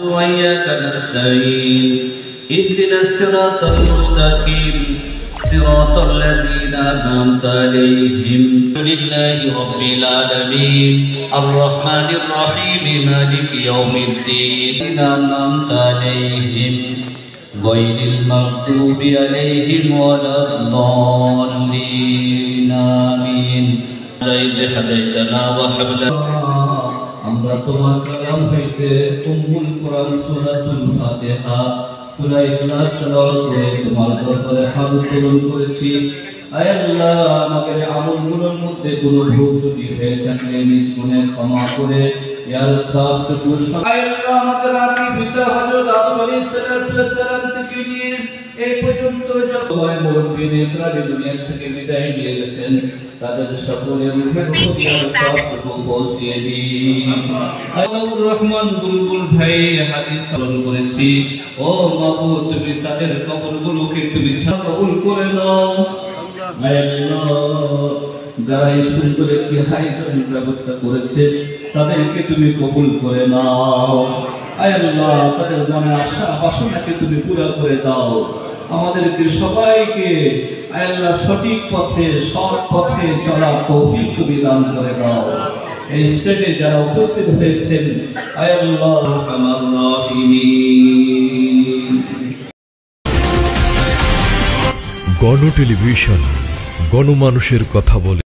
وإياك نستعين اهدنا الصراط المستقيم صراط الذين أنعمت عليهم لله رب العالمين الرحمن الرحيم مالك يوم الدين أنعمت عليهم غير المغضوب عليهم ولا الضالين آمين هديتنا وهب لنا আমরা তোমার কালাম হইতে উম্মুল কুরআন সূরাতুল ফাতিহা সূরা ইখলাস তেলাওয়াত করে তোমার দরবারে হাত উত্তোলন করেছি। আয় আল্লাহ, আমাদের আমলগুলোর মধ্যে কোনো ভুল ত্রুটি হয়ে থাকলে নিজ গুনাহ ক্ষমা করে ইয়া রাব্বুল আলামিন। আয় আল্লাহ, আমাদের আদি পিতা হযরত আদম আলাইহিস সালাম থেকে নিয়ে এই পর্যন্ত যত মুরব্বিদের প্রায় দুনিয়া থেকে বিদায় নিয়ে গেছেন তাদের সকলের রূহের উপর ইয়া রাব্বুল পৌঁছিয়ে দিন। আল্লাহুর রহমান বুলবুল ভাই হাদিস শ্রবণ করেছি, ও মাবুদ তুমি তাদের কবরগুলোকে তুমি কবুল করে নাও। আয় আল্লাহ, যারা এই সুন্দর একটি আয়োজনের ব্যবস্থা করেছে তাদেরকে তুমি কবুল করে নাও। আয় আল্লাহ, তাদের মনে আশা বাসনাকে তুমি পুরো করে দাও। আমাদেরকে সবাইকে আয় আল্লাহ সঠিক পথে সৎ পথে চলা তৌফিক তুমি দান করে দাও। এই স্টেজে যারা উপস্থিত হয়েছেন আয় আল্লাহ আরহামার রাহিমিন। গণ টেলিভিশন, গণমানুষের কথা বলে।